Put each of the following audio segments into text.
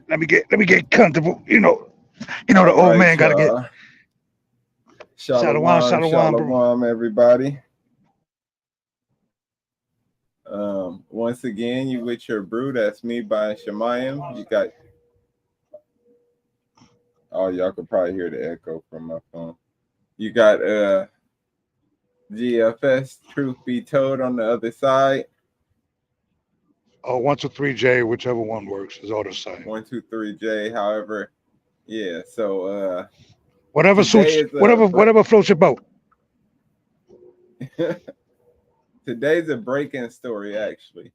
Let me get comfortable. The All old right, man gotta get y'all. shalom, Shalom, shalom, bro. shalom, everybody. Once again, you with your brew. That's me by Shemayim. You got. Oh, y'all could probably hear the echo from my phone. You got GFS. Truth be told, on the other side. 1, 2, 3, J, whichever one works is all the same. 1, 2, 3, J. However, yeah. So Whatever today suits, is a whatever floats your boat. today's a break-in story. Actually,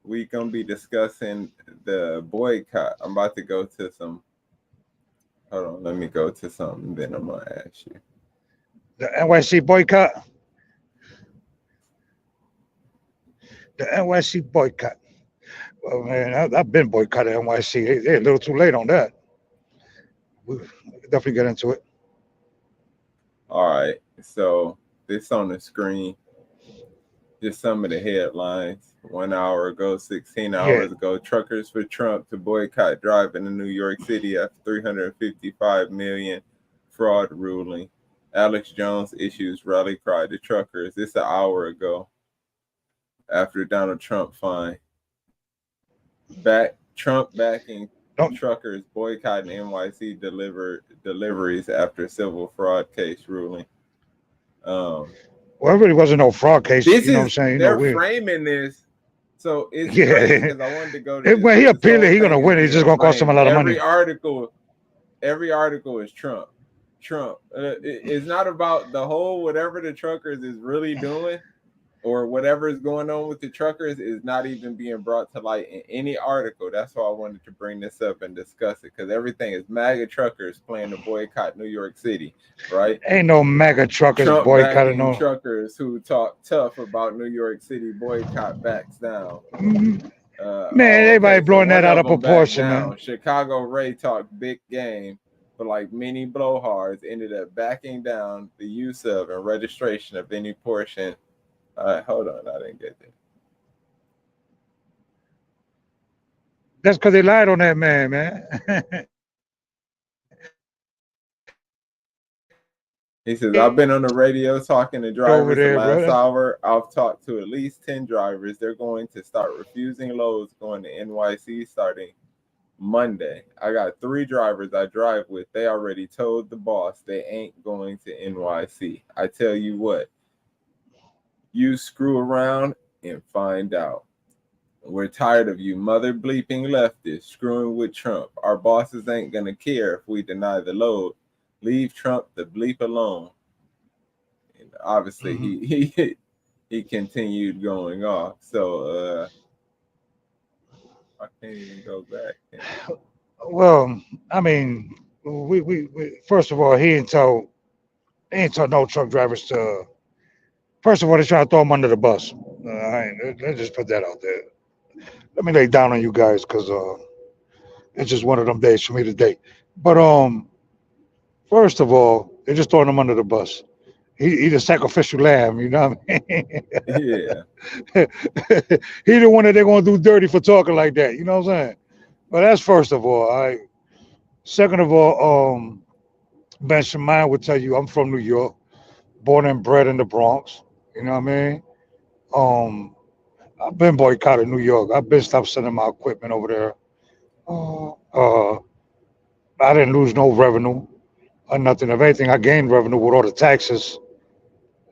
we gonna be discussing the boycott. I'm about to go to some. Hold on, let me go to something. Then I'm gonna ask you. The NYC boycott. The NYC boycott. Well, man, I've been boycotted NYC. They're a little too late on that. We can definitely get into it. All right, so this on the screen. Just some of the headlines. 1 hour ago, 16 Yeah. hours ago, truckers for Trump to boycott driving in New York City after 355 million fraud ruling. Alex Jones issues rally cry to truckers. It's an hour ago after Donald Trump fine. Trump backing Don't. truckers boycotting NYC deliveries after civil fraud case ruling. Well, it really wasn't no fraud case. This You know what I'm is saying? they're framing this. So it's crazy Yeah. because I wanted to go to When he this appeal whole it, he gonna thing is win. It's just being gonna cost him a framed. lot of money. Every article is Trump. Trump. It's not about the whole whatever the truckers is really doing or whatever is going on with the truckers is not even being brought to light in any article. That's why I wanted to bring this up and discuss it because everything is MAGA truckers planning to boycott New York City, right? Ain't no mega truckers Trump boycotting backing no. truckers who talk tough about New York City boycott backs down. Man, everybody Okay. So blowing that one out of of them backed proportion, man. down. Chicago Ray talked big game, but like many blowhards ended up backing down the use of and registration of any portion. Hold on, I didn't get that. That's because they lied on that man. He says, I've been on the radio talking to Over drivers the there, last brother. hour. I've talked to at least 10 drivers. They're going to start refusing loads going to NYC starting Monday. I got 3 drivers I drive with. They already told the boss they ain't going to NYC. I tell you what, you screw around and find out. We're tired of you mother bleeping leftists screwing with Trump. Our bosses ain't gonna care if we deny the load. Leave Trump the bleep alone. And obviously he continued going off. So I can't even go back. Well, I mean, we first of all, he ain't told no truck drivers to. First of all, they trying to throw him under the bus. Let's just put that out there. Let me lay down on you guys because it's just one of them days for me today. But first of all, they're just throwing him under the bus. He the sacrificial lamb, you know what I mean? Yeah. He the one that they're gonna do dirty for talking like that. You know what I'm saying? But that's first of all. All right. Second of all, Ben Shemine would tell you I'm from New York, born and bred in the Bronx. You know what I mean? Um, I've been boycotted New York. I've been stopped sending my equipment over there. Uh, I didn't lose no revenue or nothing. If anything, I gained revenue with all the taxes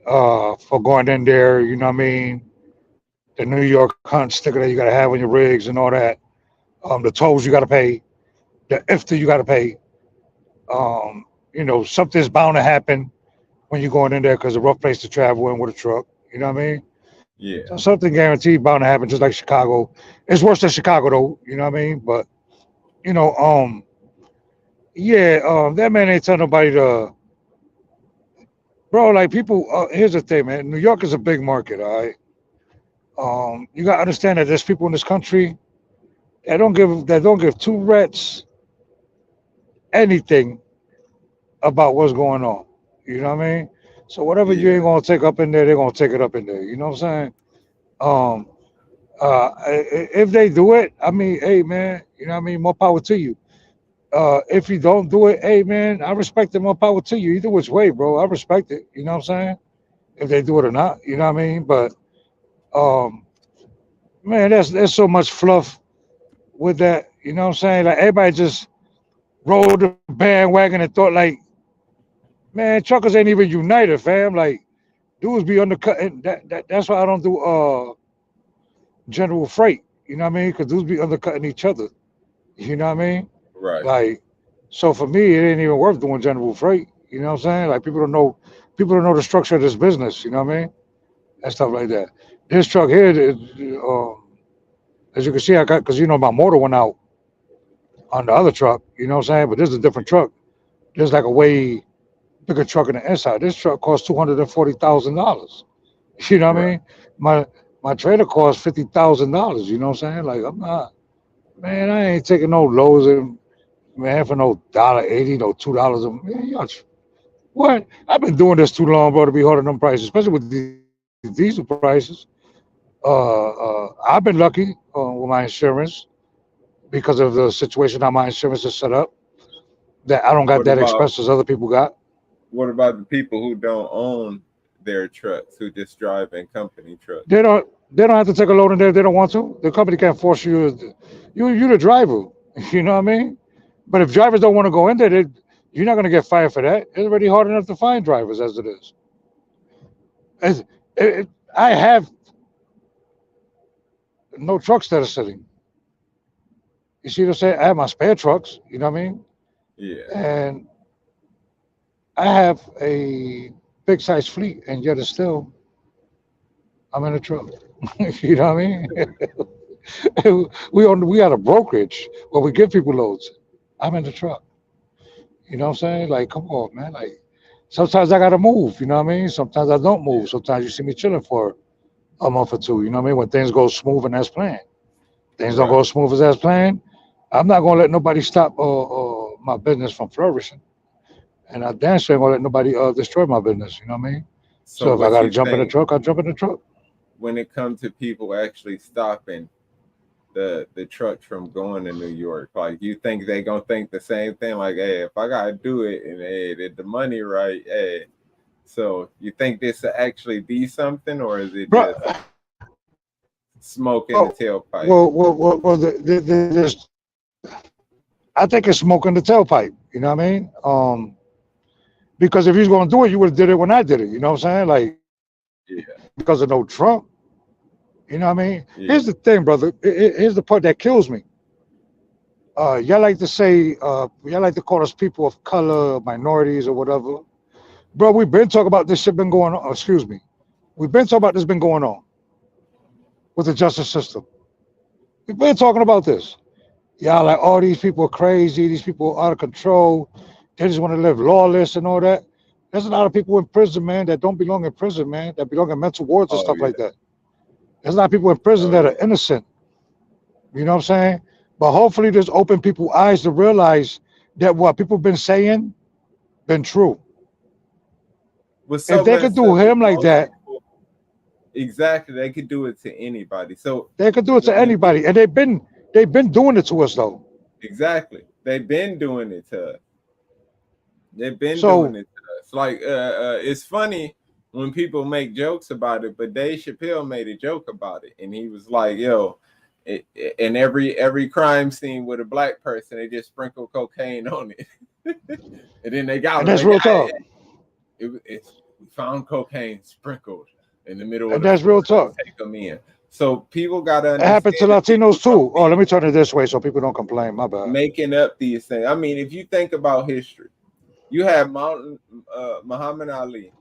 for going in there. You know what I mean? The New York hunt sticker that you got to have on your rigs and all that. The tolls you got to pay, the IFTA you got to pay. Something's bound to happen when you're going in there because it's a rough place to travel in with a truck. You know what I mean? Yeah. So something guaranteed bound to happen, just like Chicago. It's worse than Chicago though. You know what I mean? But you know, yeah, that man ain't tell nobody to, bro. Like people, here's the thing, man. New York is a big market, all right. You gotta understand that there's people in this country that don't give two rats anything about what's going on. You know what I mean? So whatever you ain't Yeah. gonna take up in there, they're gonna take it up in there. You know what I'm saying? Um, If they do it, I mean, hey man, you know what I mean, more power to you. If you don't do it, hey man, I respect it, more power to you. Either which way, bro, I respect it. You know what I'm saying? If they do it or not, you know what I mean? But um, man, there's so much fluff with that. You know what I'm saying? Like everybody just rode the bandwagon and thought like, man, truckers ain't even united, fam. Like dudes be undercutting. That's why I don't do general freight. You know what I mean? Because dudes be undercutting each other. You know what I mean? Right. Like, so for me, it ain't even worth doing general freight. You know what I'm saying? Like people don't know the structure of this business. You know what I mean? And stuff like that. This truck here, as you can see, I got because you know my motor went out on the other truck. You know what I'm saying? But this is a different truck. There's like a way bigger truck in the inside. This truck costs $240,000. You know what I Right. mean? My my trailer costs $50,000. You know what I'm saying? Like I'm not, man. I ain't taking no lows in man for no $1.80, no $2. Man, what? I've been doing this too long, bro, to be holding them prices, especially with these diesel prices. I've been lucky with my insurance because of the situation how my insurance is set up. That I don't got that What expense about as other people got. the people who don't own their trucks, who just drive in company trucks? They don't have to take a load in there if they don't want to. The company can't force you. You the driver. You know what I mean? But if drivers don't want to go in there, you're not gonna get fired for that. It's already hard enough to find drivers as it is. As, I have no trucks that are sitting. You see what I'm saying? I have my spare trucks. You know what I mean? Yeah. And I have a big size fleet, and yet it's still I'm in a truck. You know what I mean? We got a brokerage where we give people loads. I'm in the truck. You know what I'm saying? Like, come on, man. Like, sometimes I gotta move. You know what I mean? Sometimes I don't Yeah. move. Sometimes you see me chilling for a month or two. You know what I mean? When things go smooth and as planned. Things don't Right. go smooth as planned. I'm not gonna let nobody stop my business from flourishing, and I damn sure ain't gonna let nobody destroy my business. You know what I mean? So So if I what gotta you jump in the think truck, I jump in the truck. when it comes to people actually stopping the trucks from going to New York? Like, you think they gonna think the same thing? Like, hey, if I gotta do it and hey, the money right, hey. So you think this will actually be something, or is it Bro, just smoke in the well, tailpipe? there's, I think it's smoke in the tailpipe. You know what I mean? Because if you was gonna do it, you would have did it when I did it. You know what I'm saying? Like Yeah, because of no Trump. You know what I mean? yeah. Here's the thing, brother. Here's the part that kills me. Y'all like to say, y'all like to call us people of color, minorities, or whatever. Bro, we've been talking about this shit been going on. Excuse me. We've been talking about this been going on with the justice system. We've been talking about this. Y'all like, all these people are crazy. These people are out of control. They just want to live lawless and all that. There's a lot of people in prison, man, that don't belong in prison, man, that belong in mental wards and Oh stuff yeah. like that. There's a lot of people in prison Oh that yeah. are innocent. You know what I'm saying? But hopefully this open people's eyes to realize that what people been saying been true. What's If so they could messed do up is him like most that, people, exactly, they could do it to anybody. So they could do it to when anybody. And they've been doing it to us though. exactly, they've been doing it to us. They've been doing So it to us. Like, it's funny when people make jokes about it, but Dave Chappelle made a joke about it, and he was like, "Yo, in every crime scene with a black person, they just sprinkle cocaine on it, and then they got and him. that's They real got talk. it's we found cocaine sprinkled in the middle of And the that's real floor. talk. Don't take them in." So people got to It happened to understand that people Latinos don't too. Oh, let be me turn it this way so people don't complain. My bad. making up these things. I mean, if you think about history, you have Muhammad Ali,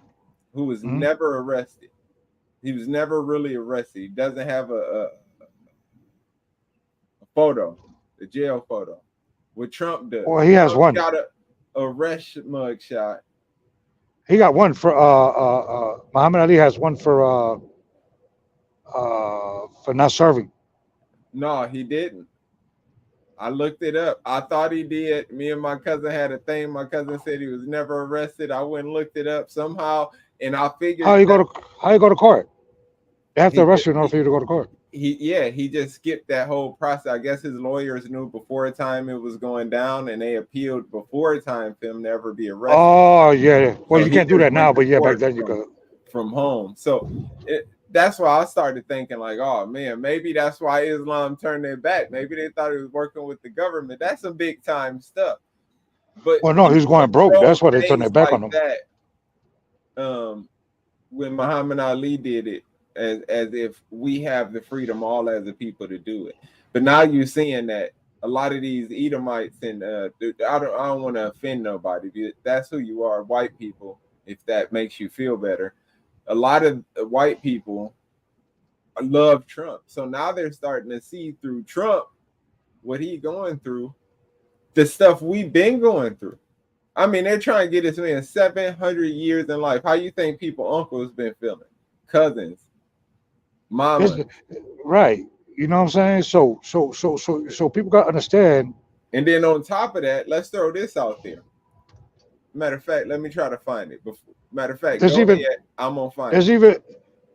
who was Hmm. never arrested. He was never really arrested. He doesn't have a photo, the jail photo. What Trump does, Well, he has Trump one. got a arrest mugshot. He got one for Muhammad Ali has one for not serving. No, he didn't. I looked it up. I thought he did. Me and my cousin had a thing. My cousin said he was never arrested. I went and looked it up somehow, and I How figured you go that to how you go to court? They have to he arrest you did. in order for you to go to court. he just skipped that whole process. I guess his lawyers knew before time it was going down, and they appealed before time for him to ever be arrested. Oh yeah. Well, So you he can't do just that went now, to but yeah, back court then you could. from home. So that's why I started thinking like, oh man, maybe that's why Islam turned their back. Maybe they thought he was working with the government. That's some big time stuff. But Well, no, he was going broke. That's why they turned their back on him. When Muhammad Ali did it, as if we have the freedom all as a people to do it. But now you're seeing that a lot of these Edomites and I don't want to offend nobody. That's who you are, white people. If that makes you feel better, a lot of white people love Trump. So now they're starting to see through Trump what he's going through, the stuff we've been going through. I mean, they're trying to get this man 700 years in life. How you think people uncles been feeling? Cousins, mama. Right. You know what I'm saying? So people got to understand. And then on top of that, let's throw this out there. Matter of fact, let me try to find it. Matter of fact, There's even I'm gonna find there's it.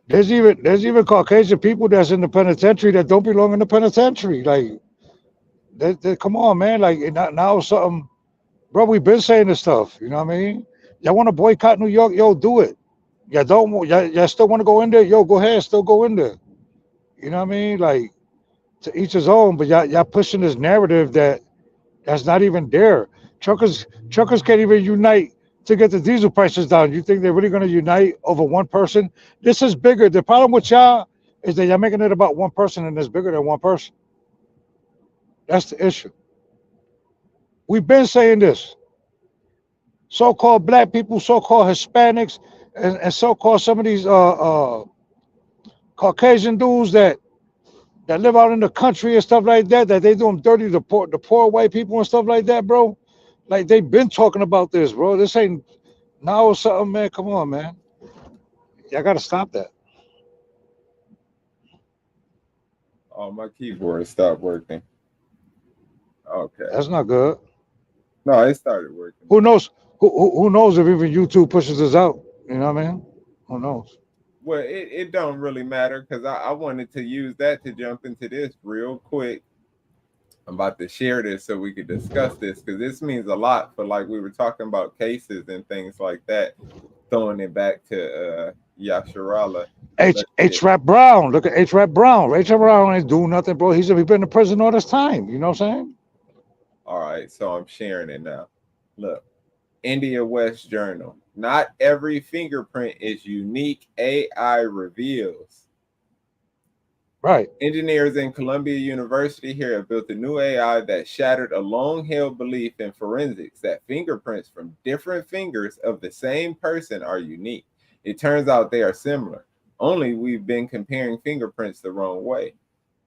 there's even Caucasian people that's in the penitentiary that don't belong in the penitentiary. Like, come on, man. Like now something, bro. We've been saying this stuff. You know what I mean? Y'all want to boycott New York? Yo, do it. Y'all don't. Y'all still want to go in there? Yo, go ahead. Still go in there. You know what I mean? Like, to each his own. But y'all pushing this narrative that's not even there. Truckers can't even unite to get the diesel prices down. You think they're really going to unite over one person? This is bigger. The problem with y'all is that y'all making it about one person, and it's bigger than one person. That's the issue. We've been saying this. So-called black people, so-called Hispanics, and so-called some of these Caucasian dudes that live out in the country and stuff like that, that they do them dirty, the poor white people and stuff like that, bro. Like, they've been talking about this, bro. This ain't now or something, man. Come on, man. Y'all got to stop that. Oh, my keyboard stopped working. Okay. That's not good. No, it started working. Who knows? Who knows if even YouTube pushes this out? You know what I mean? Who knows? Well, it don't really matter because I wanted to use that to jump into this real quick. I'm about to share this so we could discuss this because this means a lot for, like, we were talking about cases and things like that, throwing it back to Yasharala. H-Rap Brown. Look at H-Rap Brown. H-Rap Brown ain't doing nothing, bro. He's been in prison all this time. You know what I'm saying? All right, so I'm sharing it now. Look, India West Journal. Not every fingerprint is unique, AI reveals. Right. Engineers in Columbia University here have built a new AI that shattered a long-held belief in forensics that fingerprints from different fingers of the same person are unique. It turns out they are similar, only we've been comparing fingerprints the wrong way.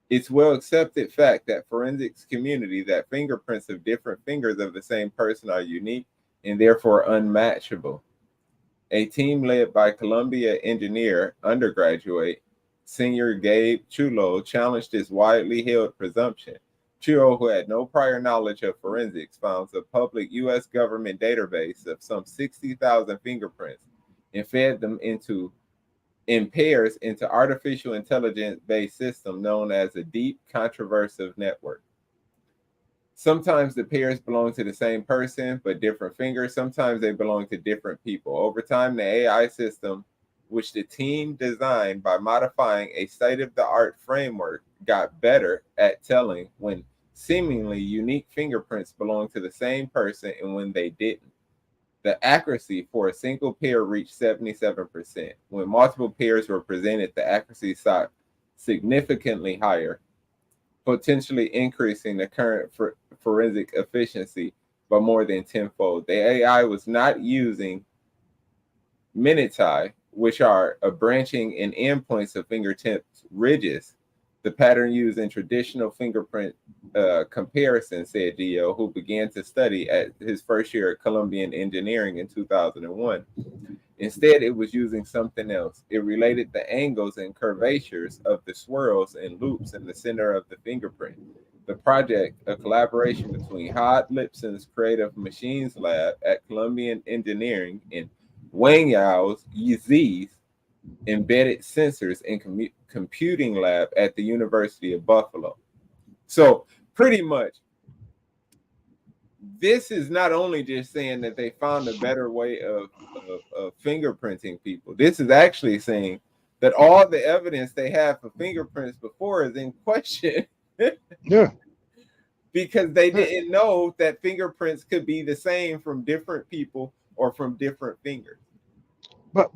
It's well accepted fact that forensics community that fingerprints of different fingers of the same person are unique and therefore unmatchable. A team led by Columbia engineer undergraduate Senior Gabe Chulo challenged this widely held presumption. Chulo, who had no prior knowledge of forensics, found a public U.S. government database of some 60,000 fingerprints and fed them in pairs into artificial intelligence-based system known as a deep controversive network. Sometimes the pairs belong to the same person, but different fingers. Sometimes they belong to different people. Over time, the AI system, which the team designed by modifying a state-of-the-art framework, got better at telling when seemingly unique fingerprints belong to the same person and when they didn't. The accuracy for a single pair reached 77%. When multiple pairs were presented, the accuracy shot significantly higher, potentially increasing the current forensic efficiency by more than tenfold. The AI was not using minutiae, which are a branching and endpoints of fingertips ridges, the pattern used in traditional fingerprint comparison, said Gio, who began to study at his first year at Columbian Engineering in 2001. Instead, it was using something else. It related the angles and curvatures of the swirls and loops in the center of the fingerprint. The project, a collaboration between Hod Lipson's Creative Machines Lab at Columbian Engineering and Wang Yao's Yeezy's embedded sensors in computing lab at the University of Buffalo. So pretty much, this is not only just saying that they found a better way of fingerprinting people. This is actually saying that all the evidence they have for fingerprints before is in question. Yeah. Because they didn't know that fingerprints could be the same from different people or from different fingers. But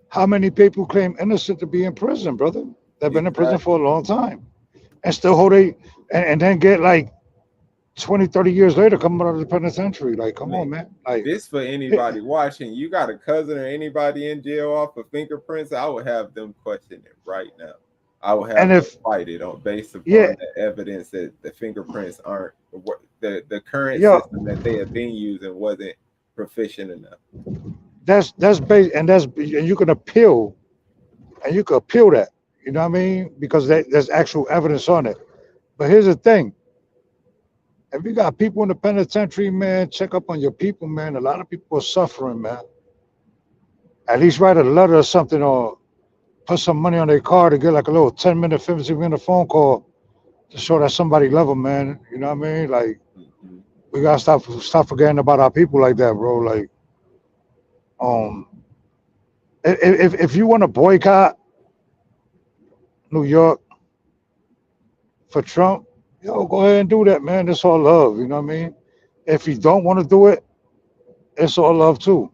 how many people claim innocent to be in prison, brother? They've been in prison for a long time and still hold and then get like 20, 30 years later coming out of the penitentiary. Like, come on, man. Like, this for anybody watching. You got a cousin or anybody in jail off of fingerprints, I would have them question it right now. I would have them fight it on based upon the evidence that the fingerprints aren't the current system that they have been using wasn't proficient enough. That's based, and you can appeal, and you can appeal that. You know what I mean? Because there's actual evidence on it. But here's the thing: if you got people in the penitentiary, man, check up on your people, man. A lot of people are suffering, man. At least write a letter or something, or put some money on their car to get like a little 10-minute, 15-minute phone call to show that somebody love them, man. You know what I mean? Like, we gotta stop forgetting about our people like that, bro. Like, if you want to boycott New York for Trump, yo, go ahead and do that, man. It's all love, you know what I mean? If you don't want to do it, it's all love too.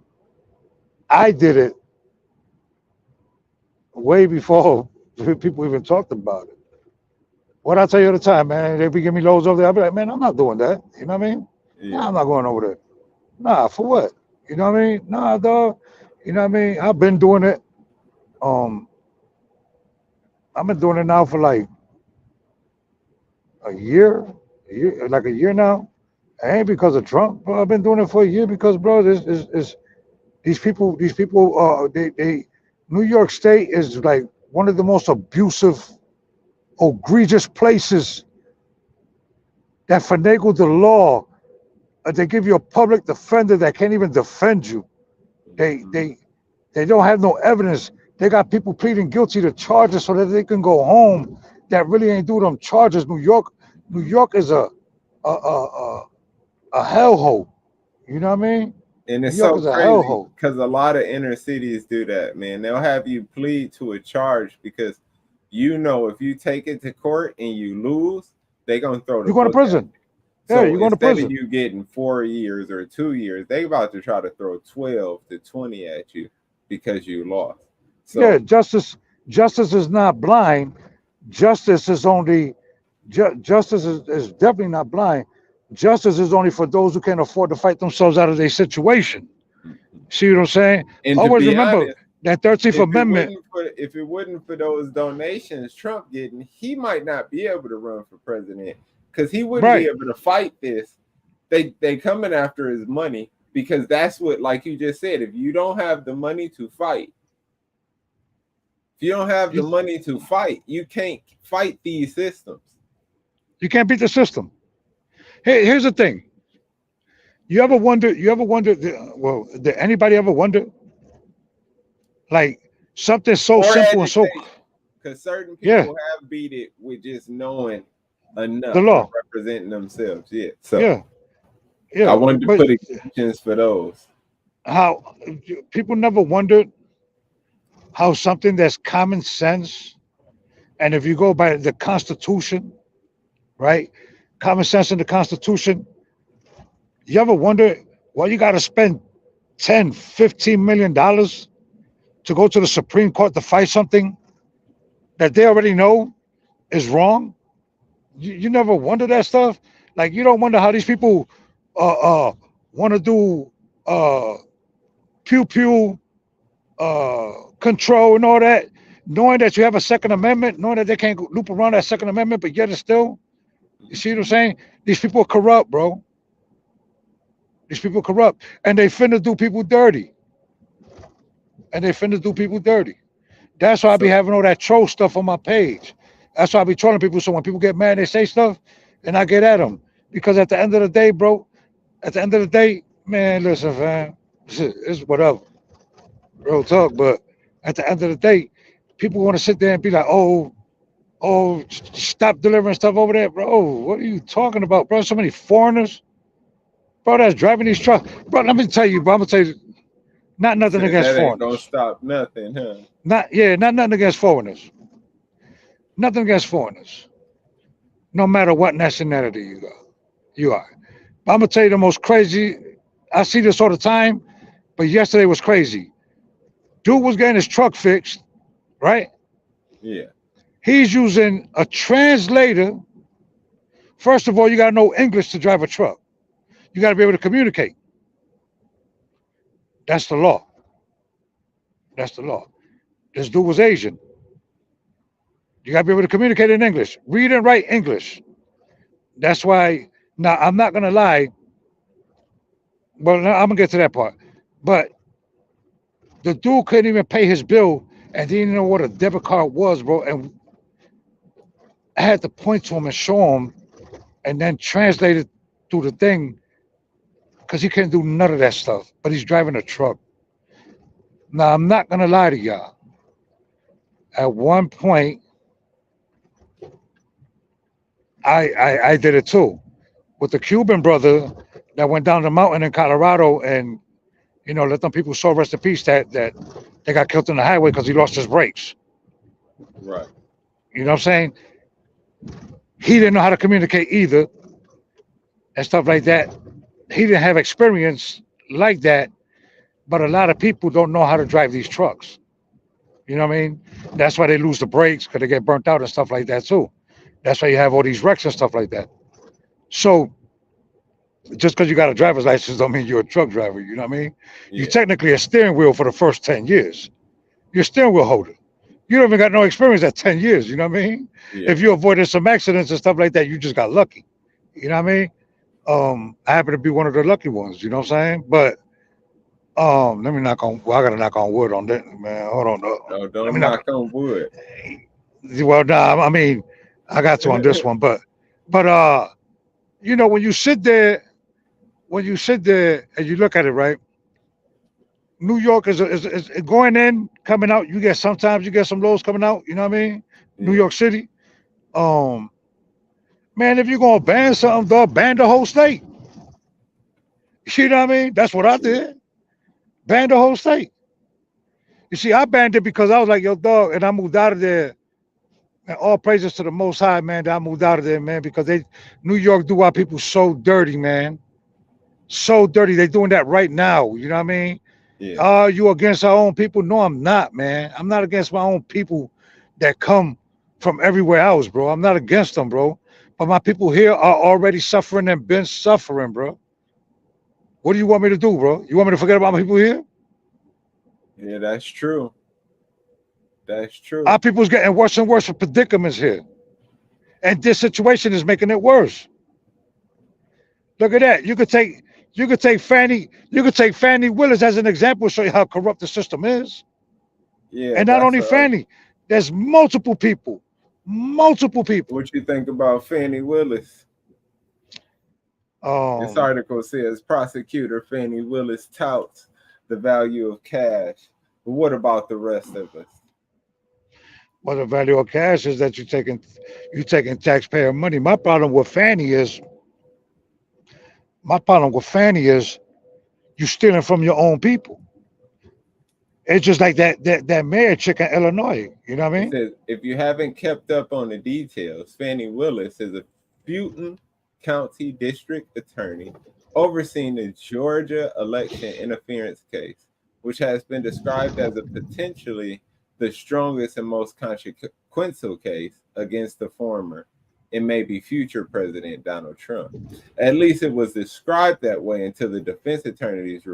I did it way before people even talked about it. What I tell you all the time, man, they be giving me loads over there. I'll be like, man, I'm not doing that. You know what I mean? Yeah. Nah, I'm not going over there. Nah, for what? You know what I mean? Nah, dog. You know what I mean? I've been doing it. I've been doing it now for like a year now. It ain't because of Trump, bro. I've been doing it for a year because, bro, these people, New York State is like one of the most abusive, egregious places that finagle the law. They give you a public defender that can't even defend you. They don't have no evidence. They got people pleading guilty to charges so that they can go home that really ain't do them charges. New York is a hellhole. You know what I mean? And it's so crazy because a lot of inner cities do that, man. They'll have you plead to a charge because you know if you take it to court and you lose, they're gonna throw the you're going to prison. So yeah, you're going to prison. Instead of you getting 4 years or 2 years, they about to try to throw 12 to 20 at you because you lost. So, yeah, justice is not blind. Justice is only justice is definitely not blind. Justice is only for those who can't afford to fight themselves out of their situation. See what I'm saying? And always remember honest, that 13th Amendment. If it wasn't for those donations Trump getting, he might not be able to run for president because he wouldn't be able to fight this. They coming after his money because that's what, like you just said, if you don't have the money to fight, you can't fight these systems. You can't beat the system. Hey, here's the thing. You ever wonder? Well, did anybody ever wonder? Like something so simple and so. Because certain people have beat it with just knowing enough the law, representing themselves. Yeah. So yeah. I wanted to put exceptions for those. How people never wondered how something that's common sense, and if you go by the Constitution, right? Common sense in the Constitution. You ever wonder why you got to spend $10-15 million to go to the Supreme Court to fight something that they already know is wrong? You never wonder that stuff? Like, you don't wonder how these people want to do pew control and all that, knowing that you have a Second Amendment, knowing that they can't loop around that Second Amendment, but yet it's still. You see what I'm saying? These people are corrupt, bro. These people are corrupt. And they finna do people dirty. That's why I be having all that troll stuff on my page. That's why I be trolling people. So when people get mad, they say stuff, and I get at them. Because at the end of the day, bro, man, listen, fam, it's whatever. Real talk. But At the end of the day, people want to sit there and be like, stop delivering stuff over there, bro. What are you talking about, bro? So many foreigners, bro, that's driving these trucks. Bro, let me tell you, bro, I'm gonna tell you, not You nothing said against that ain't gonna foreigners. stop nothing, huh? Not nothing against foreigners. Nothing against foreigners. No matter what nationality you are. But I'm gonna tell you the most crazy. I see this all the time, but yesterday was crazy. Dude was getting his truck fixed, right? Yeah. He's using a translator. First of all, you gotta know English to drive a truck. You gotta be able to communicate. That's the law. That's the law. This dude was Asian. You gotta be able to communicate in English, read and write English. That's why. Now I'm not gonna lie. Well, I'm gonna get to that part. But the dude couldn't even pay his bill and didn't know what a debit card was, bro. And I had to point to him and show him, and then translate it through the thing because he couldn't do none of that stuff. But he's driving a truck. Now I'm not gonna lie to y'all. At one point, I did it too with the Cuban brother that went down the mountain in Colorado and let them people so rest in peace that they got killed on the highway because he lost his brakes. Right. You know what I'm saying? He didn't know how to communicate either and stuff like that. He didn't have experience like that, but a lot of people don't know how to drive these trucks. You know what I mean? That's why they lose the brakes because they get burnt out and stuff like that too. That's why you have all these wrecks and stuff like that. So just because you got a driver's license don't mean you're a truck driver. You know what I mean? You Yeah. technically a steering wheel for the first 10 years. You're a steering wheel holder. You don't even got no experience at 10 years. You know what I mean? Yeah. If you avoided some accidents and stuff like that, you just got lucky. You know what I mean? I happen to be one of the lucky ones. You know what I'm saying? But let me knock on. Well, I gotta knock on wood on that, man. Hold on. No, Let me don't knock. knock on wood. Well, nah. I mean, I got to on this one, but when you sit there and you look at it, right? New York is going in, coming out. Sometimes you get some lows coming out. You know what I mean? New Yeah. York City. Um, Man, if you're gonna ban something, dog, ban the whole state. You know what I mean? That's what I Yeah. did. Ban the whole state. You see, I banned it because I was like, yo, dog, and I moved out of there. And all praises to the Most High, man. That I moved out of there, man, because New York do our people so dirty, man. So dirty. They doing that right now. You know what I mean? Yeah. You against our own people? No, I'm not, man. I'm not against my own people that come from everywhere else, bro. I'm not against them, bro. But my people here are already suffering and been suffering, bro. What do you want me to do, bro? You want me to forget about my people here? Yeah, that's true. That's true. Our people's getting worse and worse for predicaments here. And this situation is making it worse. Look at that. You could take Fani Willis as an example, show you how corrupt the system is. Yeah, And not that's only Fani, there's multiple people. Multiple people. what you think about Fani Willis. This Um, article says prosecutor Fani Willis touts the value of cash. But what about the rest of us? well, the value of cash is that you're taking taxpayer money. My problem with Fani is you stealing from your own people. It's just like that mayor chick in Illinois. You know what I It mean? says if you haven't kept up on the details, Fani Willis is a Fulton County District Attorney overseeing the Georgia election interference case, which has been described as a potentially the strongest and most consequential case against the former and maybe future President Donald Trump. At least it was described that way until the defense attorneys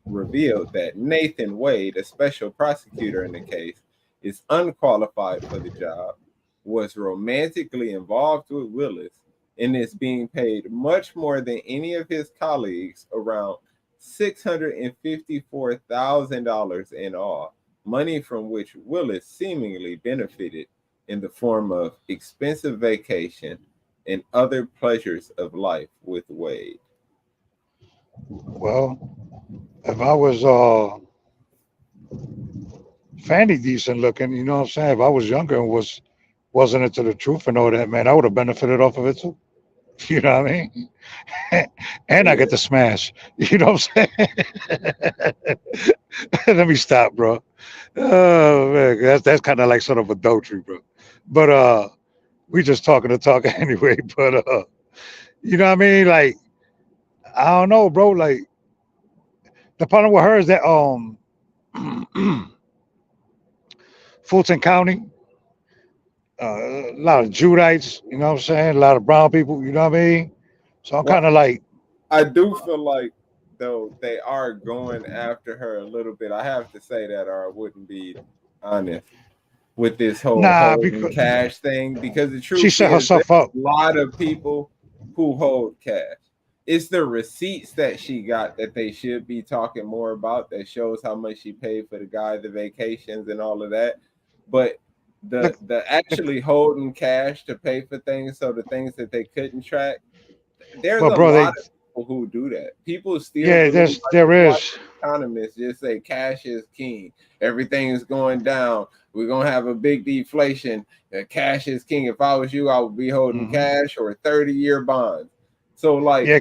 revealed that Nathan Wade, a special prosecutor in the case, is unqualified for the job, was romantically involved with Willis, and is being paid much more than any of his colleagues, around $654,000 in all, money from which Willis seemingly benefited in the form of expensive vacation and other pleasures of life with Wade. Well, if I was Fanny decent looking. You know what I'm saying? If I was younger and wasn't into the truth and all that, man, I would have benefited off of it too. You know what I mean? And I Yeah. get to smash. You know what I'm saying? Let me stop, bro. Oh man, that's kind of like sort of adultery, bro. But we just talking to talk anyway. But you know what I mean? Like I don't know, bro. Like the problem with her is that Fulton County, a lot of Judites. You know what I'm saying? A lot of brown people. You know what I mean? So I'm Well, kind of like, I do feel like though they are going after her a little bit. I have to say that, or I wouldn't be honest with this whole nah, holding because cash thing. Because the she truth set is, there's herself up. a lot of people who hold cash. It's the receipts that she got that they should be talking more about. That shows how much she paid for the guy, the vacations, and all of that. But The, the the, actually holding cash to pay for things, so the things that they couldn't track, there's but a bro, lot they of people who do that. People still yeah, believe, I there just watch is. economists just say cash is king. Everything is going down. We're gonna have a big deflation. Cash is king. If I was you, I would be holding Hmm. cash or 30-year bonds. So like Yeah,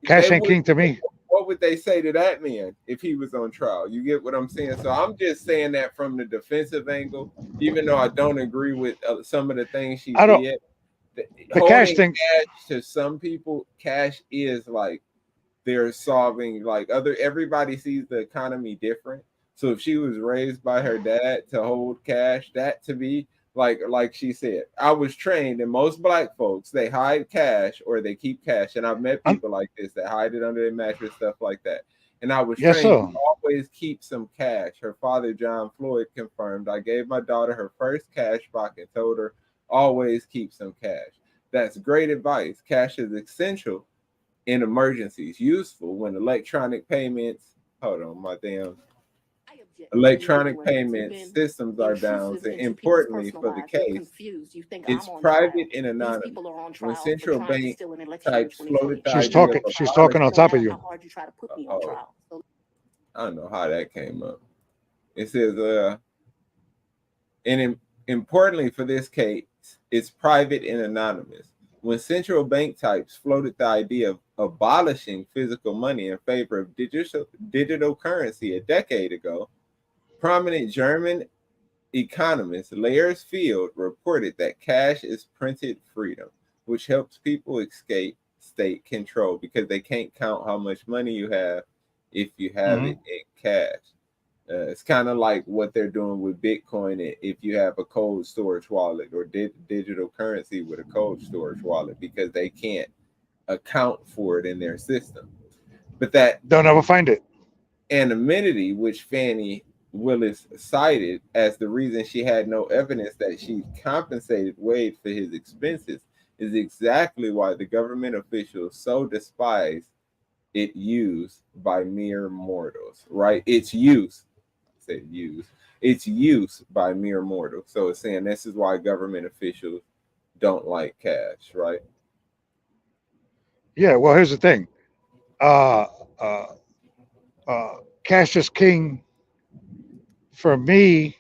they cash ain't would, king to me. what would they say to that man if he was on trial? You get what I'm saying? So I'm just saying that from the defensive angle, even though I don't agree with some of the things she I don't. did. The cash Holding thing. cash to some people, cash is like they're solving like other everybody sees the economy different. So if she was raised by her dad to hold cash, that to be like she said, I was trained, and most black folks they hide cash or they keep cash, and I've met I'm, people like this that hide it under their mattress, stuff like that. And I was yes, trained to sir. always keep some cash. Her father, John Floyd, confirmed. I gave my daughter her first cash box and told her always keep some cash. That's great advice. Cash is essential in emergencies, useful when electronic payments, hold on, my damn electronic payment systems are down. So importantly for the case, it's private and anonymous. When central bank types floated the idea of She's talking on abolishing, top of you. oh, I don't know how that came up. It says, and importantly for this case, it's private and anonymous. When central bank types floated the idea of abolishing physical money in favor of digital currency a decade ago, prominent German economist Lars Field reported that cash is printed freedom, which helps people escape state control because they can't count how much money you have if you have Hmm. it in cash. It's kind of like what they're doing with Bitcoin if you have a cold storage wallet or digital currency with a cold storage wallet because they can't account for it in their system. But that They'll never find it. anonymity, which Fani Willis cited as the reason she had no evidence that she compensated Wade for his expenses, is exactly why the government officials so despise it used by mere mortals, right? Its use, I said use, its use by mere mortals. So it's saying this is why government officials don't like cash, right? Yeah. Well, here's the thing. Uh, uh, cash is king for me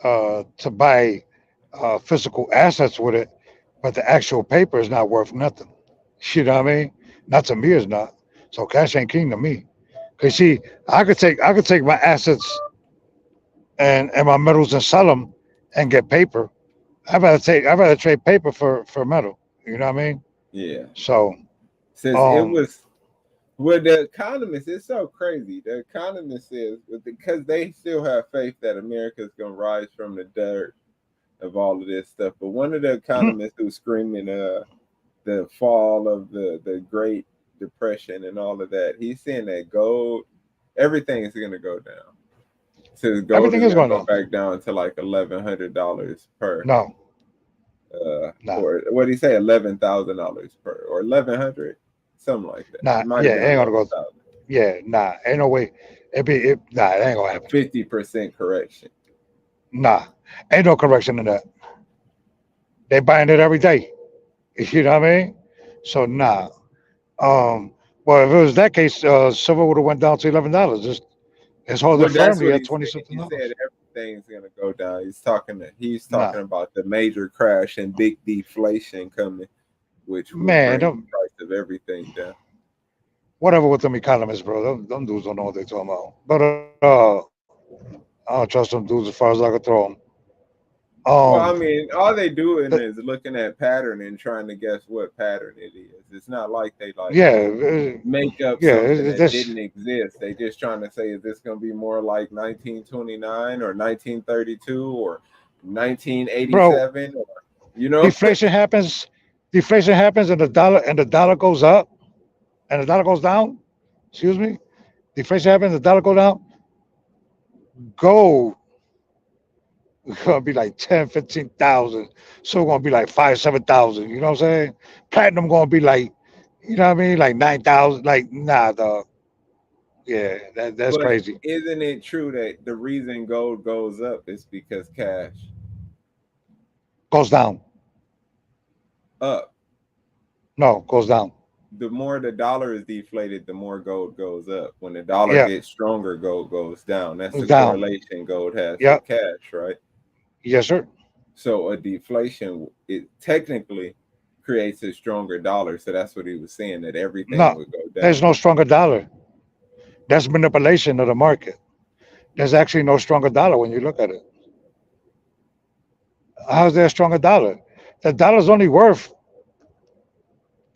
to buy physical assets with it, but the actual paper is not worth nothing. You know what I mean? Not to me, it's not. So cash ain't king to me. Cause see, I could take my assets and my metals and sell them and get paper. I'd rather trade paper for metal. You know what I mean? Yeah. So Since it um, was well, the economist, it's so crazy. The economist says because they still have faith that America's gonna rise from the dirt of all of this stuff. But one of the economists who's screaming the fall of the Great Depression and all of that, he's saying that gold, everything is gonna go down. So gold everything is is gonna going go on. back down to like $1,100 per No, nah, or what do you say, $11,000 per or 1,100, something like that. nah. It might Yeah, have it been ain't gonna go. 11,000. Yeah, nah. Ain't no way. Nah. It ain't gonna A happen. 50% correction. Nah, ain't no correction in that. They buying it every day. You know what I mean? So nah. Um, well, if it was that case, silver would have went down to $11. Just It's holding Well, that's firmly what at he 20 said. something He said dollars. everything's gonna go down. He's Nah, talking about the major crash and big deflation coming, which will man, bring the them, price of everything down. whatever with them economists, bro. Them dudes don't know what they're talking about. But I don't trust them dudes as far as I can throw them. Well, Um, I mean, all they doing the, is looking at pattern and trying to guess what pattern it is. It's not like they like yeah, make up yeah. something that This, didn't exist. They just trying to say, is this going to be more like 1929 or 1932 or bro. 1987 or you know? Deflation happens. Deflation happens, and the dollar goes up, and the dollar goes down. Excuse me. Deflation happens, the dollar go down. Gold gonna be like 10, 15,000. So gonna be like 5, 7,000. You know what I'm saying? Platinum gonna be like, you know what I mean? Like 9,000. Like, nah, dog. Yeah, that's But crazy. isn't it true that the reason gold goes up is because cash Goes down. up? No, goes down. The more the dollar is deflated, the more gold goes up. When the dollar Yeah, gets stronger, gold goes down. That's the down. correlation gold has with Yep. cash, right? Yes, sir. So a deflation, it technically creates a stronger dollar. So that's what he was saying, that everything No, would go there's down. no stronger dollar. That's manipulation of the market. There's actually no stronger dollar when you look at it. How's there a stronger dollar? The dollar's only worth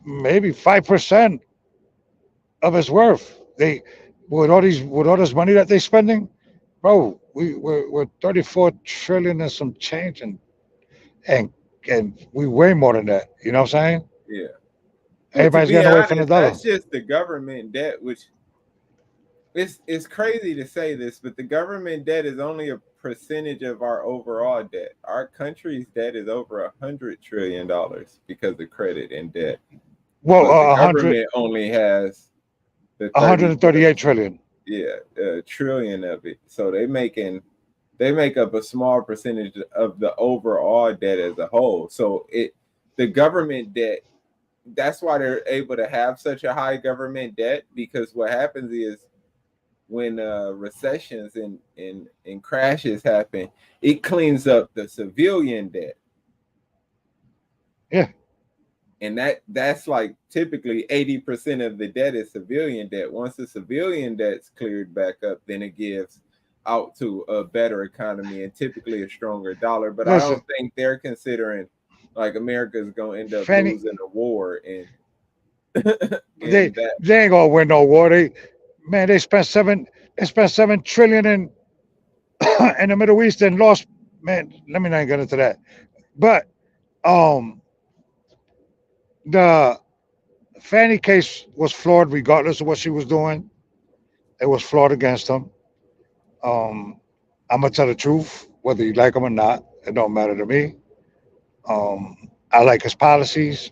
maybe 5% of its worth. They with all this money that they're spending, bro. We're 34 trillion and some change, and and we way more than that. You know what I'm saying? Yeah. Well, to Everybody's be getting away from the honest, dollar. that's just the government debt, which it's crazy to say this, but the government debt is only a percentage of our overall debt. Our country's debt is over $100 trillion because of credit and debt, Well, but the 100, government only has the 34, 138 trillion. yeah, trillion of it. So they make up a small percentage of the overall debt as a whole. So the government debt, that's why they're able to have such a high government debt, because what happens is when recessions and crashes happen, it cleans up the civilian debt. Yeah, And that's like typically 80% of the debt is civilian debt. Once the civilian debt's cleared back up, then it gives out to a better economy and typically a stronger dollar. But I don't listen, think they're considering like America's gonna end up Fanny, losing a war and they in that. they ain't gonna win no war. Man, they spent 7 trillion in the Middle East and lost. Man, let me not get into that. But um, the Fanny case was flawed regardless of what she was doing. It was flawed against him. Um, I'm gonna tell the truth, whether you like him or not. It don't matter to me. I like his policies.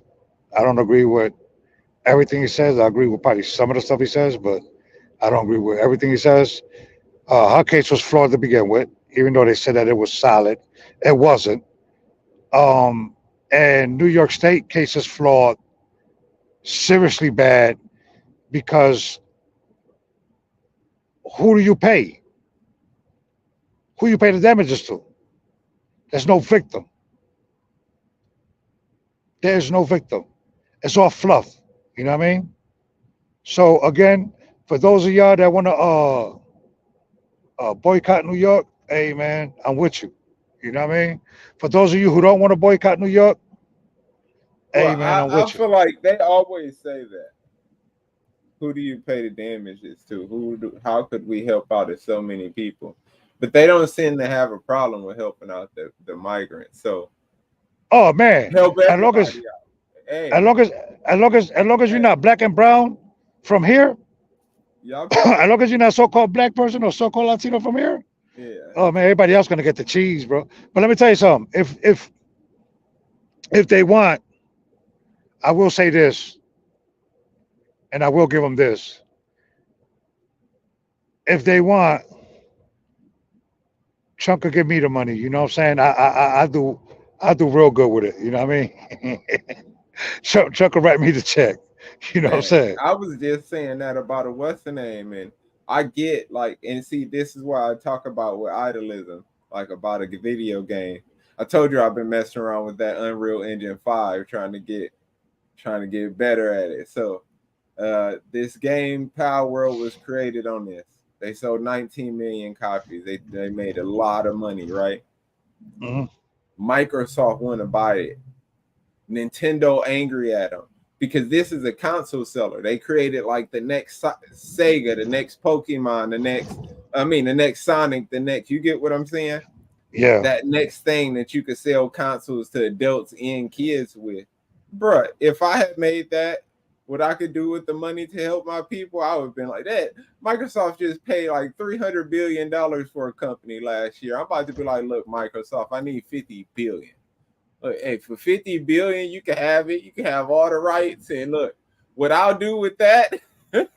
I don't agree with everything he says. I agree with probably some of the stuff he says, but I don't agree with everything he says. Her case was flawed to begin with, even though they said that it was solid. It wasn't. Um, and New York State case is flawed, seriously bad, because who do you pay? Who you pay the damages to? There's no victim. There's no victim. It's all fluff. You know what I mean? So again, for those of y'all that want to boycott New York, hey man, I'm with you. You know what I mean? For those of you who don't want to boycott New York, hey Well, man, I'm I with you. feel like they always say that. Who do you pay the damages to? How could we help out as so many people? But they don't seem to have a problem with helping out the migrants. So Oh man, help as long as everybody out. as Hey, long as as long as you're hey, not black and brown from here, y'all can as say, long as you're not so-called black person or so-called Latino from here, yeah. oh man, everybody else gonna get the cheese, bro. But let me tell you something. If they want, I will say this, and I will give them this. If they want, Chunk could give me the money. You know what I'm saying? I do real good with it. You know what I mean? Chuck will write me the check. You know what I'm Man, saying? I was just saying that about a what's the name, and I get like, and see, this is why I talk about with idolism, like about a video game. I told you I've been messing around with that Unreal Engine 5, trying to get better at it. So this game Power World was created on this. They sold 19 million copies. They made a lot of money, right? Mhm. Microsoft want to buy it. Nintendo angry at them because this is a console seller. They created like the next Sega, the next Pokemon, the next Sonic, the next. You get what I'm saying? Yeah. That next thing that you could sell consoles to adults and kids with. Bruh, if I had made that, what I could do with the money to help my people, I would have been like that. Microsoft just paid like $300 billion for a company last year. I'm about to be like, look, Microsoft, I need 50 billion. Look, hey, for 50 billion, you can have it. You can have all the rights. And look, what I'll do with that, I'll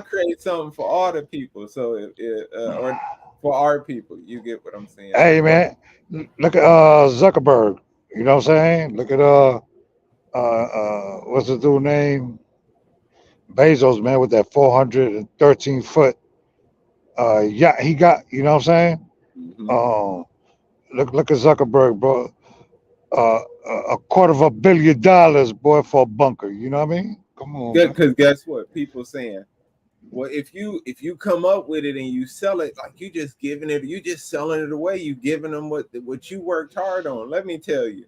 create something for all the people. So, or for our people, you get what I'm saying? Hey man, look at Zuckerberg. You know what I'm saying? Look at what's the dude name? Bezos, man, with that 413-foot yacht he got. You know what I'm saying? Mm-hmm. Look at Zuckerberg, bro. $250 million, boy, for a bunker. You know what I mean? Come on, man. Because guess what? People saying, well, if you come up with it and you sell it, like you just selling it away. You giving them what you worked hard on. Let me tell you,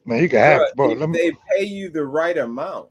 Man, you can have it, bro. if they pay you the right amount,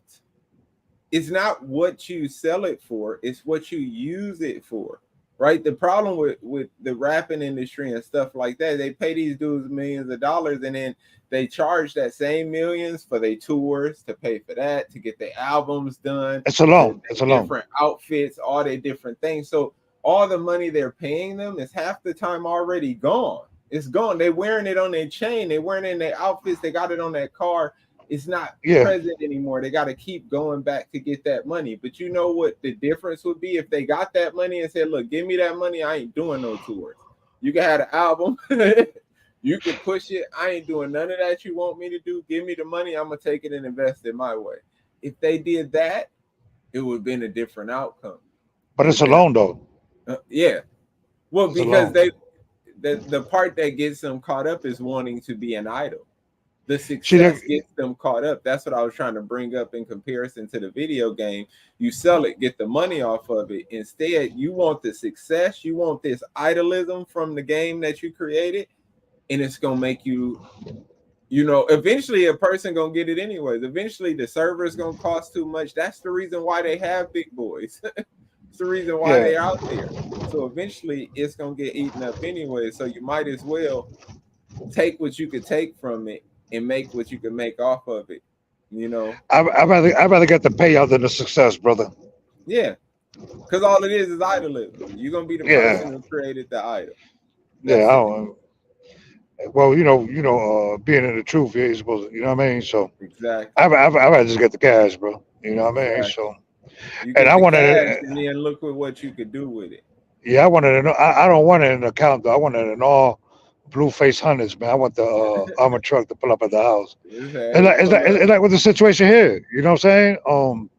it's not what you sell it for, it's what you use it for. Right? The problem with the rapping industry and stuff like that, they pay these dudes millions of dollars and then they charge that same millions for their tours, to pay for that, to get their albums done. It's a loan. It's a loan. Different outfits, all their different things. So all the money they're paying them is half the time already gone. It's gone. They're wearing it on their chain. They're wearing it in their outfits. They got it on their car. It's not present anymore. They got to keep going back to get that money. But you know what the difference would be if they got that money and said, look, give me that money. I ain't doing no tours. You can have an album. You can push it. I ain't doing none of that you want me to do. Give me the money. I'm going to take it and invest it my way. If they did that, it would have been a different outcome. But it's a loan, though. Yeah. Well, it's because the part that gets them caught up is wanting to be an idol. The success gets them caught up. That's what I was trying to bring up in comparison to the video game. You sell it, get the money off of it. Instead, you want the success. You want this idolism from the game that you created, and it's going to make you, eventually a person going to get it anyways. Eventually, the server is going to cost too much. That's the reason why they have big boys. It's the reason why they're out there. So eventually, it's going to get eaten up anyway. So you might as well take what you could take from it and make what you can make off of it, I'd rather get the payout than the success, brother. Yeah, because all it is idolism. You're gonna be the person who created the idol. Well, being in the truth, you're supposed to, you know what I mean. So exactly, I'd rather just get the cash, bro. You know what I mean. So, and I wanted to, and then look at what you could do with it. Yeah, I wanted to know. I don't want it in an account though. I wanted an all Blueface Hunters, man. I want the armored truck to pull up at the house. It's like with the situation here. You know what I'm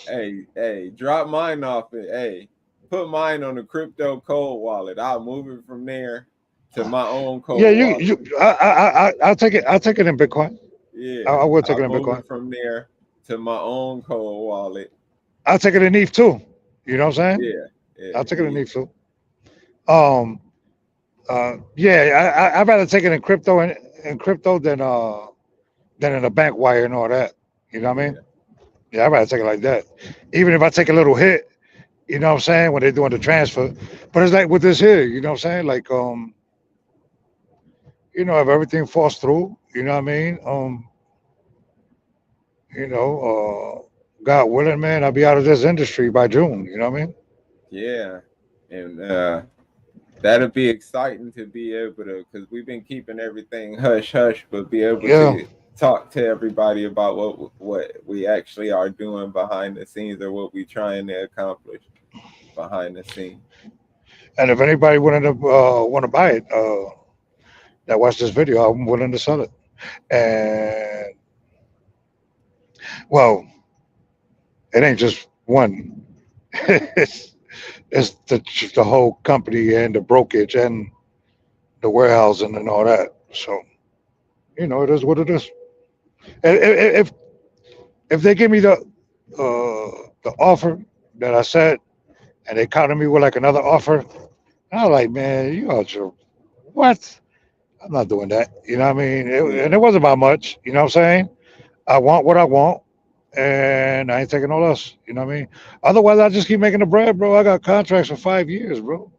saying? Hey, drop mine off it. Hey, put mine on the crypto cold wallet. I'll move it from there to my own cold wallet. I'll take it. I'll take it in Bitcoin. Yeah, I will take it in move Bitcoin. It from there to my own cold wallet. I'll take it in ETH too. You know what I'm saying? Yeah, I'll take it in ETH too. I'd rather take it in crypto than in a bank wire and all that. You know what I mean? Yeah, I'd rather take it like that. Even if I take a little hit, you know what I'm saying, when they're doing the transfer. But it's like with this here, you know what I'm saying? Like if everything falls through, you know what I mean? God willing, man, I'll be out of this industry by June, you know what I mean? Yeah. And that'll be exciting to be able to, because we've been keeping everything hush hush, but be able to talk to everybody about what we actually are doing behind the scenes, or what we're trying to accomplish behind the scenes. And if anybody want to buy it, that watch this video, I'm willing to sell it. And well, it ain't just one. it's, it's the whole company and the brokerage and the warehousing and all that. So it is what it is. If if they give me the offer that I said, and they counted me with like another offer, and I was like, man, you out your what? I'm not doing that. You know what I mean? And Yeah. it wasn't about much. You know what I'm saying? I want what I want, and I ain't taking no less. You know what I mean? Otherwise, I just keep making the bread, bro. I got contracts for 5 years, bro,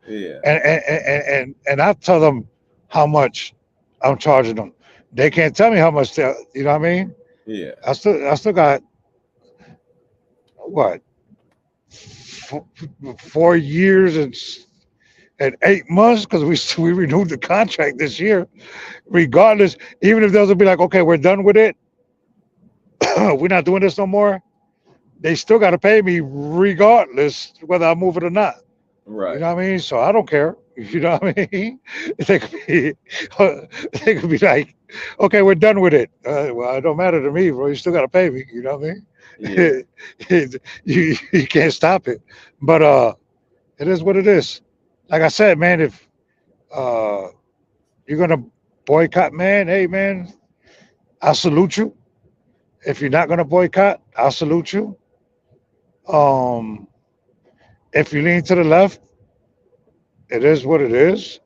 Yeah. and I tell them how much I'm charging them. They can't tell me how much. You know what I mean? Yeah. I still got what 4 years and 8 months because we renewed the contract this year. Regardless, even if those will be like, okay, we're done with it, we're not doing this no more. They still got to pay me regardless whether I move it or not. You Right. know what I mean? So I don't care. You know what I mean? They could be, they could be like, okay, we're done with it. Well, it don't matter to me, bro. You still got to pay me. You know what Yeah. I mean? You can't stop it. But it is what it is. Like I said, man, if uh, you're gonna boycott, man, hey, man, I salute you. If you're not gonna boycott, I salute you. Um, if you lean to the left, it is what it is.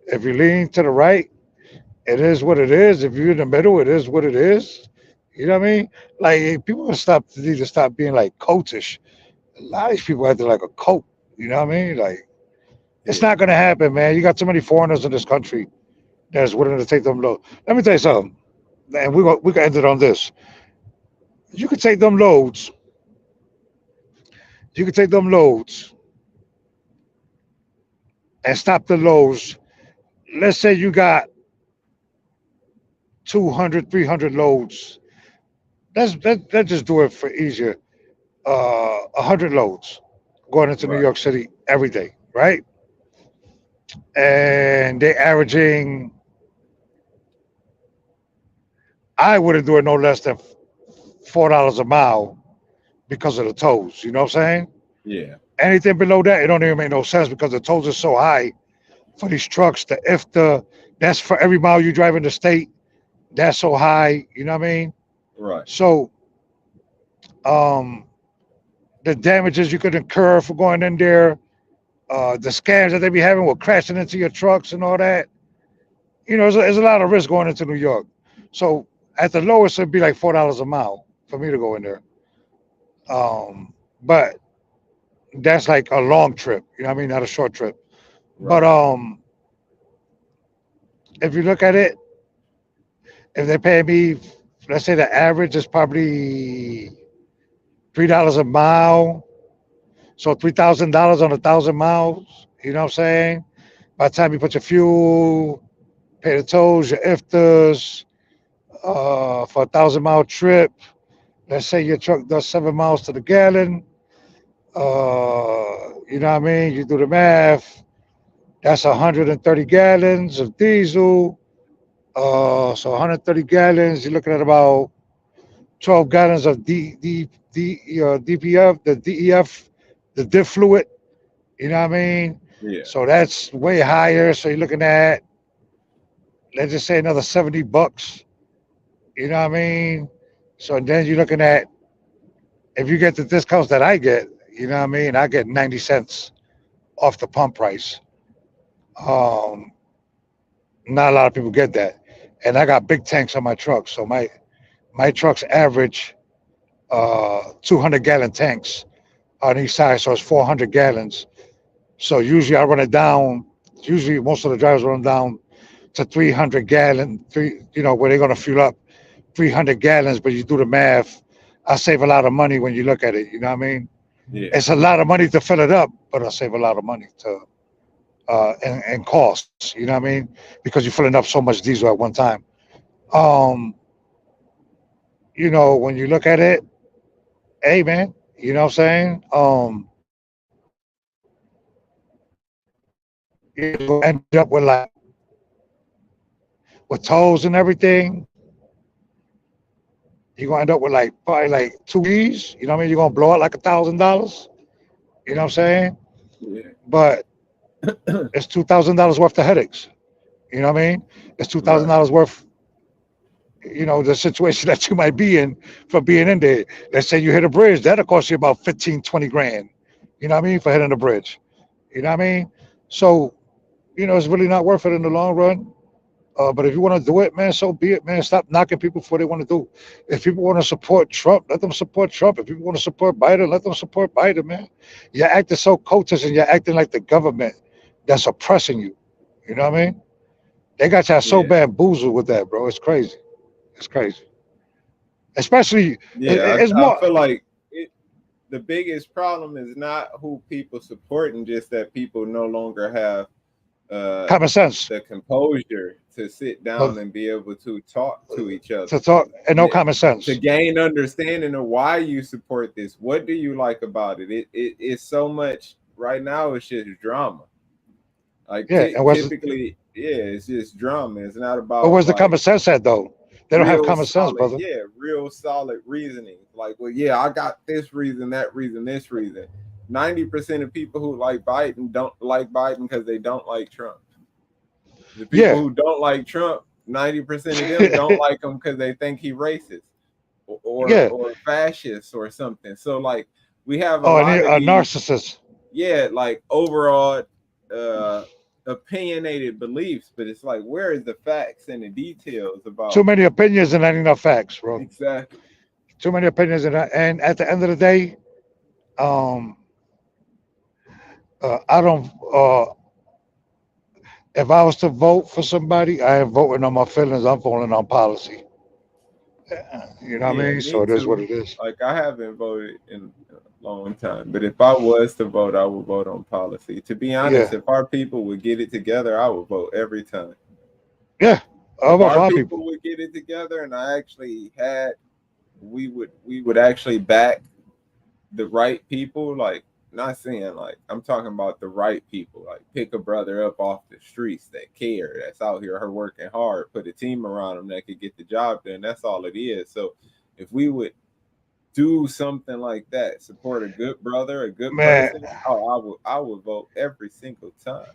If you lean to the right, it is what it is. If you're in the middle, it is what it is. You know what I mean? Like people need to stop being like cultish. A lot of these people acting like a cult. You know what I mean? Like it's Yeah. not gonna happen, man. You got too many foreigners in this country that's willing to take them low. Let me tell you something, and we can end it on this. You can take them loads. You can take them loads and stop the lows. Let's say you got 200, 300 loads. Let's just do it for easier. 100 loads going into New Right. York City every day, right? And they averaging, I wouldn't do it no less than $4 a mile because of the tolls. You know what I'm saying? Yeah. Anything below that, it don't even make no sense because the tolls are so high for these trucks. That's for every mile you drive in the state. That's so high. You know what I mean? Right. So um, the damages you could incur for going in there, the scams that they be having with crashing into your trucks and all that. There's a lot of risk going into New York. So at the lowest, it'd be like $4 a mile for me to go in there. But that's like a long trip. You know what I mean? Not a short trip. But Right. if you look at it, if they pay me, let's say the average is probably $3 a mile. So $3,000 on 1,000 miles. You know what I'm saying? By the time you put your fuel, pay the tolls, your IFTAs, for 1,000 mile trip. Let's say your truck does 7 miles to the gallon. You know what I mean? You do the math. That's 130 gallons of diesel. So 130 gallons. You're looking at about 12 gallons of DPF, the DEF, the diff fluid. You know what I mean? Yeah. So that's way higher. So you're looking at, let's just say, another $70. You know what I mean? So then you're looking at, if you get the discounts that I get, you know what I mean? I get 90 cents off the pump price. Um, Not a lot of people get that. And I got big tanks on my truck. So my trucks average 200-gallon tanks on each side. So it's 400 gallons. So usually I run it down. Usually most of the drivers run down to 300 gallon, where they're going to fuel up 300 gallons. But you do the math, I save a lot of money when you look at it. You know what I mean? Yeah. It's a lot of money to fill it up, but I save a lot of money to and costs. You know what I mean? Because you're filling up so much diesel at one time. Um, when you look at it, hey man, you know what I'm saying? You're gonna end up with tolls and everything. You're gonna end up with like probably like 2 G's. You know what I mean? You're gonna blow out like $1,000. You know what I'm saying? Yeah. But it's $2,000 worth of headaches. You know what I mean? It's two thousand Right. dollars worth. The situation that you might be in for being in there. Let's say you hit a bridge, that'll cost you about 15, 20 grand. You know what I mean? For hitting the bridge. You know what I mean? So, it's really not worth it in the long run. But if you want to do it, man, so be it, man. Stop knocking people for what they want to do. If people want to support Trump, let them support Trump. If people want to support Biden, let them support Biden, man. You're acting so coaches and you're acting like the government that's oppressing you. You know what I mean? They got y'all so Yeah. bamboozled with that, bro. It's crazy. It's crazy. Especially, Yeah. it's I more feel like the biggest problem is not who people support, and just that people no longer have uh, common sense the composure to sit down to, and be able to talk to each other, to talk and no and common to sense. gain understanding of why you support this. What do you like about it? It's so much right now. It's just drama. Like Yeah, and typically, yeah, it's just drama. It's not but about where's the like common sense at though? They don't have real common sense, solid, brother. yeah, real solid reasoning. Like, well, yeah, I got this reason, that reason, this reason. 90% of people who like Biden don't like Biden because they don't like Trump. The people Yeah, who don't like Trump, 90% of them don't like him because they think he racist yeah. or fascist or something. So like we have a Oh, and lot of a these, narcissist. yeah, like overall uh opinionated beliefs, but it's like where is the facts and the details Too about many opinions and not enough facts, bro. exactly. Too many opinions and at the end of the day, um, I don't. If I was to vote for somebody, I ain't voting on my feelings. I'm voting on policy. You know what I Yeah, mean? me So it is what too. it is. Like I haven't voted in a long time, but if I was to vote, I would vote on policy. To be honest, Yeah, if our people would get it together, I would vote every time. yeah. I If vote for our our people. people would get it together, and I actually had, we would actually back the right people. Like not saying like I'm talking about the right people. Like pick a brother up off the streets that care, that's out here her working hard, put a team around them that could get the job done. That's all it is. So if we would do something like that, support a good brother, a good Man, person, oh, I would vote every single time.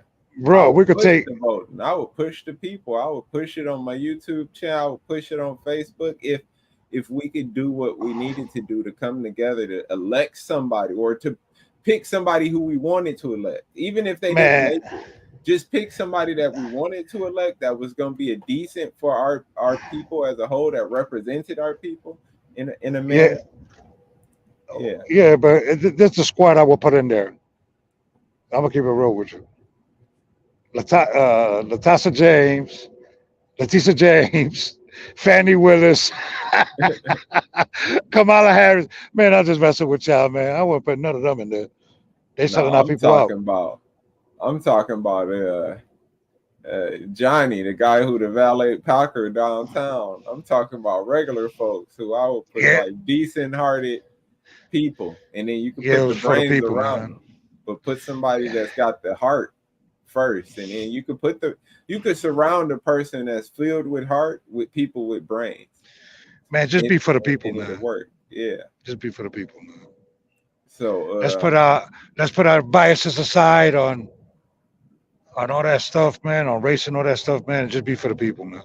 I bro, would we could push take. the voting. I would push the people. I would push it on my YouTube channel. I would push it on Facebook. If we could do what we needed to do to come together to elect somebody or to pick somebody who we wanted to elect, even if they didn't Man, make it, just pick somebody that we wanted to elect that was going to be a decent for our people as a whole, that represented our people in a yeah, manner. Yeah. yeah, but this is the squad I will put in there. I'm gonna keep it real with you. Latasha James, Leticia James, Fani Willis, Kamala Harris. Man, I'm just messing with y'all, man. I wouldn't put none of them in there. They No, selling our people out. I'm talking about Johnny, the guy who the valet Packer downtown. I'm talking about regular folks who I would put Yeah, like decent hearted people, and then you can yeah, it put the was for the brains people, around them. man. But put somebody that's got the heart first, and then you could surround a person that's filled with heart with people with brains, Man, just and, be for the people, and it'll man. work. Yeah. Just be for the people, man. So Let's put our biases aside on all that stuff, man, on race and all that stuff, man, and just be for the people, man.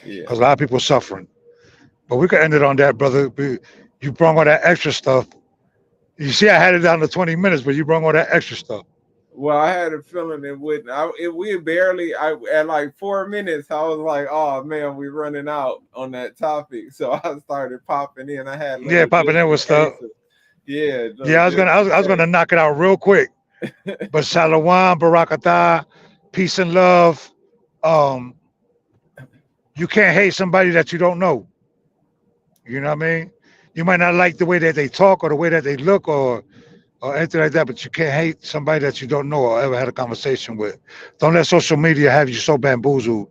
yeah. Because a lot of people are suffering. But we could end it on that, brother. You brought all that extra stuff. You see, I had it down to 20 minutes, but you brought all that extra stuff. Well, I had a feeling it wouldn't. We barely. At like 4 minutes, I was like, "Oh man, we running out on that topic." So I started popping in. I had Yeah, little popping just in in with stuff. case. Yeah, Yeah, little just I was in gonna knock it out real quick. But Shalom, Barakatah, peace and love. Um, you can't hate somebody that you don't know. You know what I mean? You might not like the way that they talk or the way that they look or anything like that, but you can't hate somebody that you don't know or ever had a conversation with. Don't let social media have you so bamboozled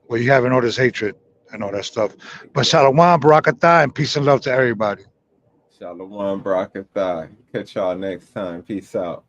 where you having all this hatred and all that stuff. But exactly. Shalom, Barakatah, and peace and love to everybody. Shalom, Brakatha. Catch y'all next time. Peace out.